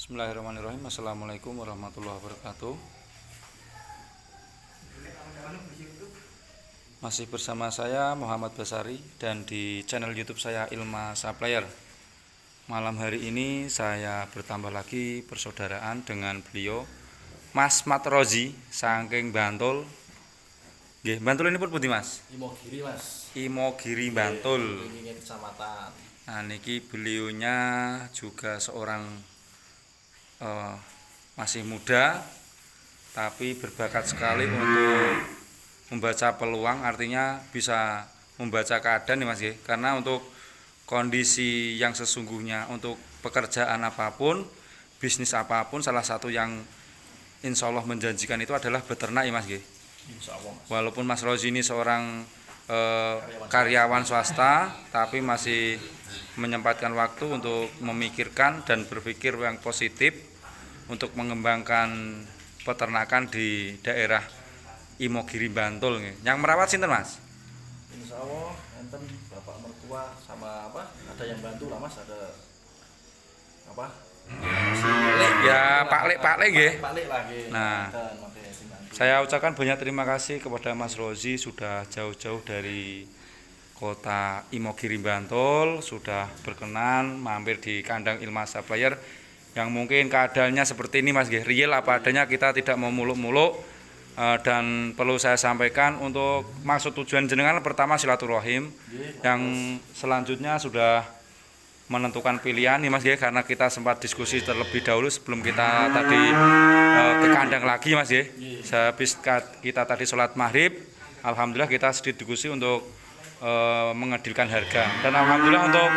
Bismillahirrahmanirrahim. Assalamualaikum warahmatullahi wabarakatuh. Masih bersama saya Muhammad Basari dan di channel YouTube saya Ilma Supplier. Malam hari ini saya bertambah lagi persaudaraan dengan beliau Mas Matrozi saking Bantul. Nggih, Bantul ini pun pundi Mas? Imogiri Mas. Imogiri Bantul. Ini kecamatan. Nah, niki beliaunya juga seorang masih muda tapi berbakat sekali untuk membaca peluang, artinya bisa membaca keadaan nih Mas ya. Karena untuk kondisi yang sesungguhnya untuk pekerjaan apapun, bisnis apapun, salah satu yang insya Allah menjanjikan itu adalah beternak ya Mas ya. Insya Allah Mas. Walaupun Mas Rozi ini seorang karyawan swasta, tapi masih menyempatkan waktu untuk memikirkan dan berpikir yang positif untuk mengembangkan peternakan di daerah Imogiri Bantul. Yang merawat sinten Mas? Insya Allah enten bapak mertua sama apa? Ada yang bantu lah Mas, ada apa? Ya Pak Lek nggih. Pak Lek lagi. Nah, saya ucapkan banyak terima kasih kepada Mas Rozi sudah jauh-jauh dari kota Imogiri Bantul, sudah berkenan mampir di kandang Ilma Supplier yang mungkin keadaannya seperti ini Mas nggih, real apa adanya, kita tidak mau muluk-muluk. Dan perlu saya sampaikan untuk maksud tujuan jenengan pertama silaturahim, yang selanjutnya sudah menentukan pilihan nih Mas nggih, karena kita sempat diskusi terlebih dahulu sebelum kita tadi ke kandang lagi Mas nggih. Sehabis kita tadi sholat maghrib, alhamdulillah kita sedikit diskusi untuk mengedilkan harga, dan alhamdulillah untuk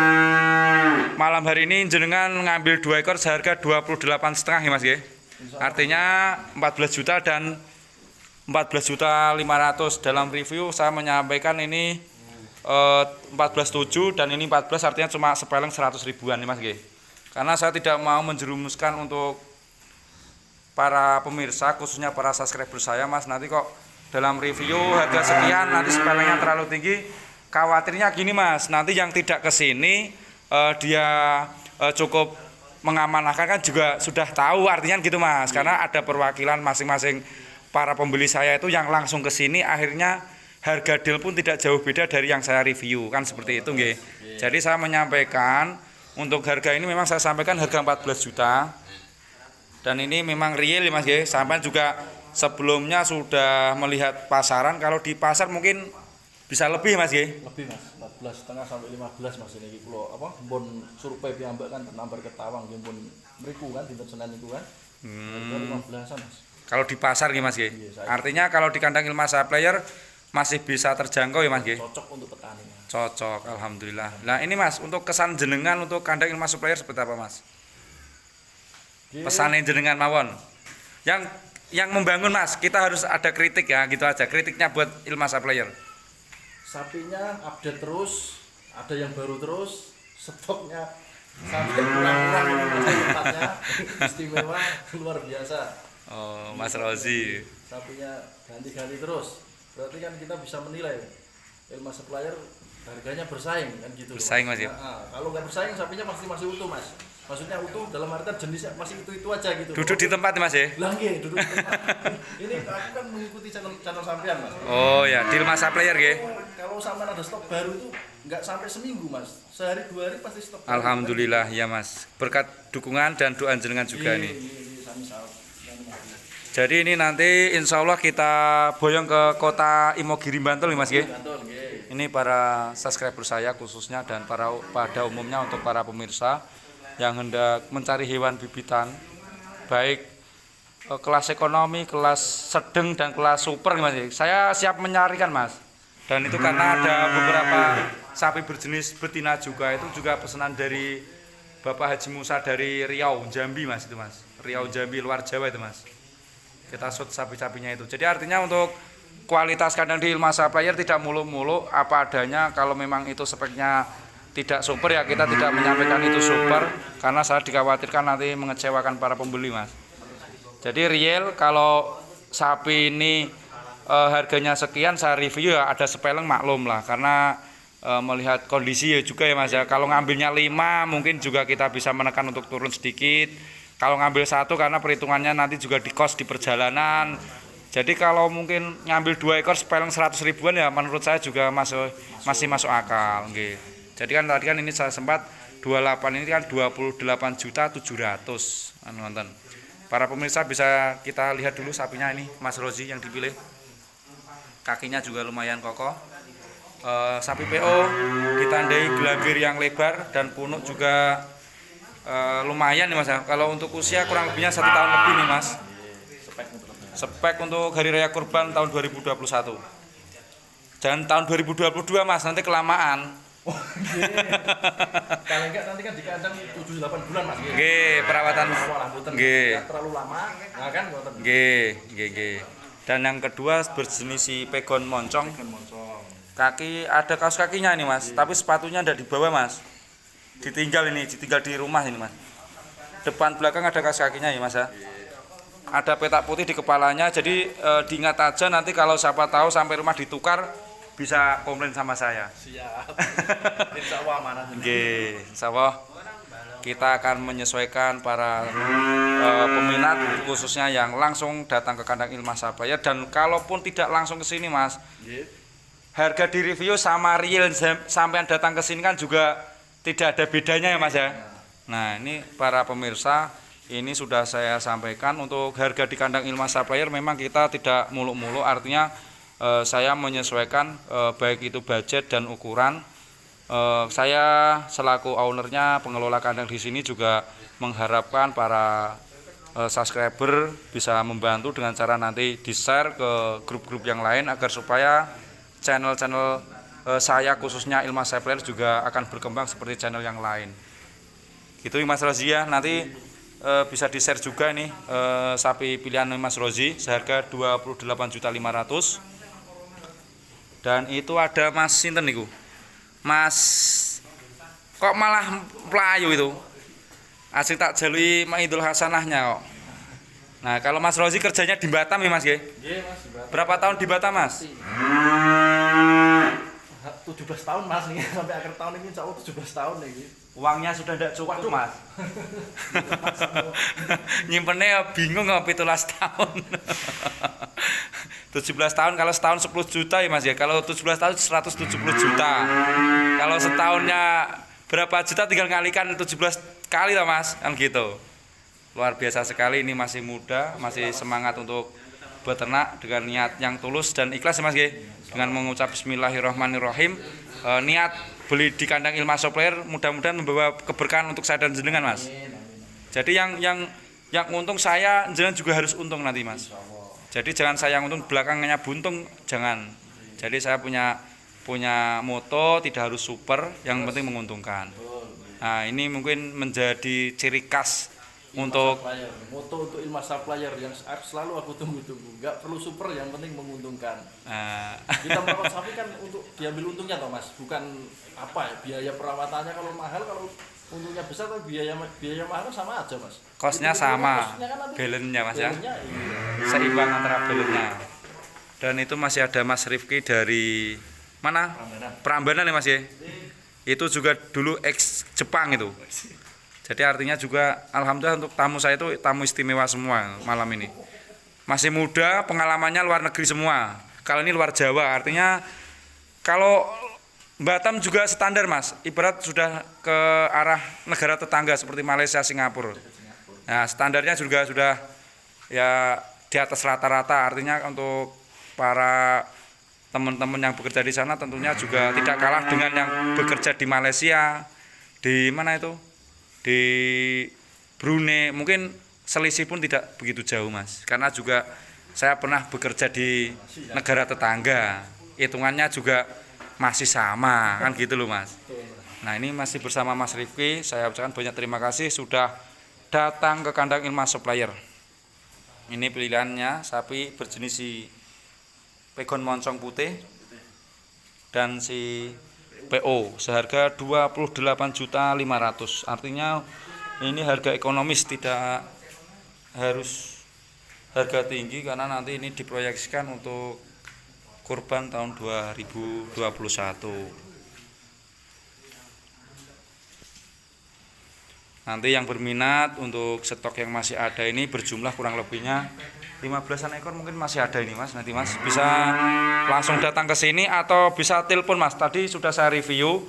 malam hari ini jenengan ngambil 2 ekor seharga 28,5 ya Mas ya. Artinya 14 juta dan 14.500.000. Dalam review saya menyampaikan ini 14,7 dan ini 14, artinya cuma sepeleng 100 ribuan nih Mas ya. Karena saya tidak mau menjerumuskan untuk para pemirsa, khususnya para subscriber saya Mas, nanti kok dalam review harga sekian nanti sepelengnya terlalu tinggi. Khawatirnya gini Mas, nanti yang tidak ke sini dia cukup mengamanahkan kan juga sudah tahu, artinya gitu Mas. Karena ada perwakilan masing-masing para pembeli saya itu yang langsung ke sini, akhirnya harga deal pun tidak jauh beda dari yang saya review, kan seperti itu nggih. Jadi saya menyampaikan untuk harga ini memang saya sampaikan harga 14 juta. Dan ini memang real ya Mas nggih. Sampai juga sebelumnya sudah melihat pasaran, kalau di pasar mungkin bisa lebih Mas nggih. Lebih Mas, 14,5 sampai 15 Mas ini kula apa pun survei piyambak kan nambar Ketawang nggih pun mriku kan dinten Senin niku kan. 15-an Mas. Kalau di pasar nggih Mas nggih. Artinya kalau di kandang Ilma Supplier masih bisa terjangkau ya Mas nggih. Cocok untuk petani Mas. Cocok, alhamdulillah. Nah, ini Mas, untuk kesan jenengan untuk kandang Ilma Supplier seperti apa Mas? Pesannya jenengan mawon. Yang membangun Mas, kita harus ada kritik ya, gitu aja. Kritiknya buat Ilma Supplier. Sapinya update terus, ada yang baru terus, stoknya sampai kurang-kurang tempatnya istimewa luar biasa. Oh, Mas Rozi. Sapinya ganti-ganti terus. Berarti kan kita bisa menilai Ilma Supplier harganya bersaing kan gitu. Bersaing Mas ya. Nah, kalau nggak bersaing sapinya masih utuh Mas. Maksudnya utuh dalam artian jenisnya masih itu aja gitu. Duduk di tempat Mas ya. Lah nggih, duduk di tempat. Ini aku kan mengikuti channel sampean Mas. Oh ya, di Ilma Supplier nggih. Kalau sampean ada stok baru itu nggak sampai seminggu Mas. Sehari 2 hari pasti stok. Alhamdulillah ya Mas. Berkat dukungan dan doa jenengan juga nih. Jadi ini nanti insya Allah kita boyong ke kota Imogiri Bantul nih Mas nggih. Ini para subscriber saya khususnya dan pada umumnya untuk para pemirsa yang hendak mencari hewan bibitan, baik kelas ekonomi, kelas sedang dan kelas super nih Mas. Saya siap menyarikan Mas. Dan itu karena ada beberapa sapi berjenis betina juga, itu juga pesanan dari Bapak Haji Musa dari Riau, Jambi Mas itu Mas. Riau Jambi luar Jawa itu Mas. Kita shoot sapi-sapinya itu. Jadi artinya untuk kualitas kandang di Ilma Supplier tidak muluk-muluk, apa adanya. Kalau memang itu speknya tidak super ya kita tidak menyampaikan itu super, karena saya dikhawatirkan nanti mengecewakan para pembeli Mas. Jadi real kalau sapi ini harganya sekian saya review ya ada sepeleng maklum lah, karena melihat kondisi ya juga ya Mas ya. Kalau ngambilnya 5 mungkin juga kita bisa menekan untuk turun sedikit. Kalau ngambil satu karena perhitungannya nanti juga di kos di perjalanan. Jadi kalau mungkin ngambil 2 ekor sepeleng 100 ribuan ya menurut saya juga masih masuk akal nggih. Jadi kan tadi kan ini saya sempat 28 ini kan 28.700.000 nonton. Para pemirsa bisa kita lihat dulu sapinya ini Mas Rozi yang dipilih. Kakinya juga lumayan kokoh. Sapi PO ditandai gelambir yang lebar dan punuk juga lumayan nih Mas ya. Kalau untuk usia kurang lebihnya 1 tahun lebih nih Mas. Spek untuk hari raya kurban tahun 2021. Jangan tahun 2022 Mas, nanti kelamaan. Kalau enggak nanti kan di kandang 7-8 bulan Mas. Nggih, perawatan nggih. Terlalu lama, nah kan ngoten. Nggih. Dan yang kedua berjenis si pegon moncong. Kaki ada kaos kakinya ini Mas, tapi sepatunya tidak dibawa Mas. Ditinggal di rumah ini Mas. Depan belakang ada kaos kakinya ya Mas ya. Ada petak putih di kepalanya, jadi diingat aja nanti kalau siapa tahu sampai rumah ditukar bisa komplain sama saya. Siap. Insyaallah amanah. Nggih, insyaallah kita akan menyesuaikan para peminat khususnya yang langsung datang ke kandang Ilma Saplayar, dan kalaupun tidak langsung ke sini Mas. Harga di review sama real sampean datang ke sini kan juga tidak ada bedanya ya Mas ya. Nah, ini para pemirsa, ini sudah saya sampaikan untuk harga di kandang Ilma Saplayar memang kita tidak muluk-muluk, artinya saya menyesuaikan baik itu budget dan ukuran. Saya selaku ownernya, pengelola kandang di sini juga mengharapkan para subscriber bisa membantu dengan cara nanti di-share ke grup-grup yang lain agar supaya channel-channel saya khususnya Ilma Saplayar juga akan berkembang seperti channel yang lain. Gitu Mas Rozi ya, nanti bisa di-share juga nih sapi pilihan Mas Rozi seharga 28.500.000. Dan itu ada Mas sinten niku? Mas kok malah pelayu itu? Asli tak jalui Maidul Hasanahnya kok. Nah, kalau Mas Rozi kerjanya di Batam ya Mas nggih? Nggih Mas, di Batam. Berapa tahun di Batam Mas? 17 tahun Mas nih, sampai akhir tahun ini insyaallah 17 tahun nih. Uangnya sudah tidak cukup tuh Mas. Nyimpennya bingung kok 17 tahun. 17 tahun kalau setahun 10 juta ya Mas ya. Kalau 17 tahun 170 juta. Kalau setahunnya berapa juta tinggal ngalikan 17 kali lah Mas, kan gitu. Luar biasa sekali, ini masih muda, masih semangat untuk beternak dengan niat yang tulus dan ikhlas ya Mas nggih. Dengan mengucap bismillahirrahmanirrahim, niat beli di kandang Ilma Saplayar mudah-mudahan membawa keberkahan untuk saya dan jenengan Mas. Jadi yang untung saya, jenengan juga harus untung nanti Mas. Jadi jangan saya yang untung belakangnya buntung, jangan. Jadi saya punya moto tidak harus super, yang penting menguntungkan. Nah, ini mungkin menjadi ciri khas untuk moto untuk Ilma Saplayar yang selalu aku tunggu-tunggu. Enggak perlu super, yang penting menguntungkan. Kita merawat sapi kan untuk diambil untungnya toh Mas, bukan apa ya, biaya perawatannya kalau mahal, kalau untungnya besar tapi biaya mahal sama aja Mas. Kosnya sama, kan balance-nya Mas ya. iya. Seimbang antara balance-nya. Dan itu masih ada Mas Rifki dari mana? Prambanan ya Mas ya. Itu juga dulu ex Jepang itu. Jadi artinya juga alhamdulillah untuk tamu saya itu tamu istimewa semua malam ini. Masih muda, pengalamannya luar negeri semua. Kalau ini luar Jawa, artinya kalau Batam juga standar Mas. Ibarat sudah ke arah negara tetangga seperti Malaysia, Singapura. Nah, standarnya juga sudah ya di atas rata-rata. Artinya untuk para teman-teman yang bekerja di sana tentunya juga tidak kalah dengan yang bekerja di Malaysia. Di mana itu? Di Brunei, mungkin selisih pun tidak begitu jauh Mas, karena juga saya pernah bekerja di negara tetangga, hitungannya juga masih sama kan gitu loh Mas. Nah, ini masih bersama Mas Rifki, saya ucapkan banyak terima kasih sudah datang ke kandang Ilma Saplayar. Ini pilihannya sapi berjenis si pegon moncong putih dan si PO seharga 28.500.000. Artinya ini harga ekonomis, tidak harus harga tinggi karena nanti ini diproyeksikan untuk kurban tahun 2021. Nanti yang berminat untuk stok yang masih ada ini berjumlah kurang lebihnya 15-an ekor mungkin masih ada ini Mas. Nanti Mas bisa langsung datang ke sini atau bisa telepon Mas. Tadi sudah saya review.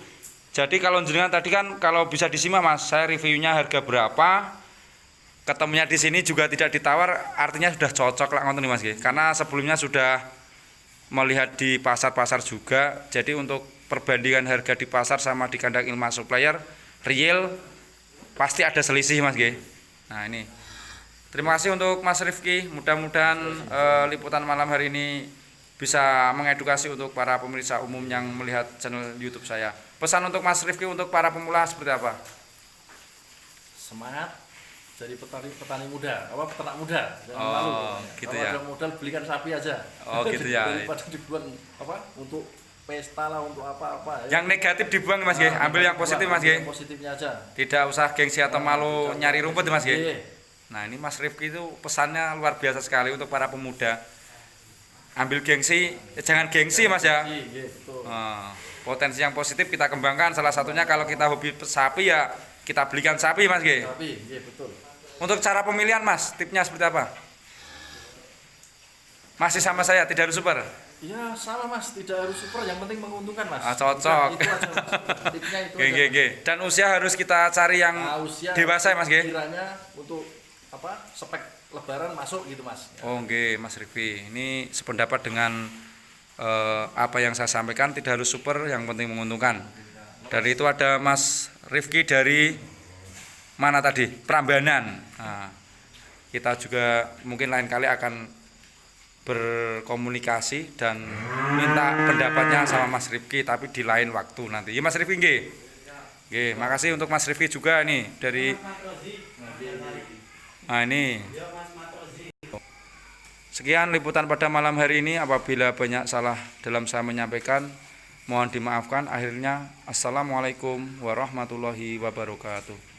Jadi kalau jenengan tadi kan kalau bisa disimak Mas, saya reviewnya harga berapa. Ketemunya di sini juga tidak ditawar, artinya sudah cocok lah ngoten nih Mas nggih. Karena sebelumnya sudah melihat di pasar-pasar juga. Jadi untuk perbandingan harga di pasar sama di kandang Ilma Supplier real pasti ada selisih Mas nggih. Nah, ini. Terima kasih untuk Mas Rifki. Mudah-mudahan liputan malam hari ini bisa mengedukasi untuk para pemirsa umum yang melihat channel YouTube saya. Pesan untuk Mas Rifki untuk para pemula seperti apa? Semangat jadi petani muda, peternak muda. Jangan Oh, malu. gitu Kalau ya. ada modal belikan sapi aja. Oh, gitu ya. Daripada dibuang untuk pesta lah, untuk apa-apa. Yang negatif dibuang Mas nggih, ambil yang positif Mas nggih. Yang positifnya aja. Tidak usah gengsi atau malu nyari rumput Mas nggih. Iya. Nah, ini Mas Rifki itu pesannya luar biasa sekali untuk para pemuda. Ambil gengsi, jangan gengsi Mas ya. Iya, betul. Potensi yang positif kita kembangkan. Salah satunya kalau kita hobi sapi ya kita belikan sapi Mas nggih. Sapi, iya betul. Untuk cara pemilihan Mas, tipnya seperti apa? Masih sama saya, tidak harus super. Ya sama Mas, tidak harus super, yang penting menguntungkan Mas. Cocok. Itu aja Mas. Tipnya itu aja. Nggih. Dan usia harus kita cari yang Usia dewasa ya Mas nggih. kiranya untuk spek lebaran masuk gitu Mas. Ya. Oh nggih Mas Rifki, ini sependapat dengan apa yang saya sampaikan, tidak harus super, yang penting menguntungkan. Dari itu ada Mas Rifki dari mana tadi? Prambanan. Nah, kita juga mungkin lain kali akan berkomunikasi dan minta pendapatnya sama Mas Rifki, tapi di lain waktu nanti. Ya Mas Rifki nggih. Nggih, makasih untuk Mas Rifki juga nih dari. Nah ini. Sekian liputan pada malam hari ini. Apabila banyak salah dalam saya menyampaikan, mohon dimaafkan. Akhirnya, assalamualaikum warahmatullahi wabarakatuh.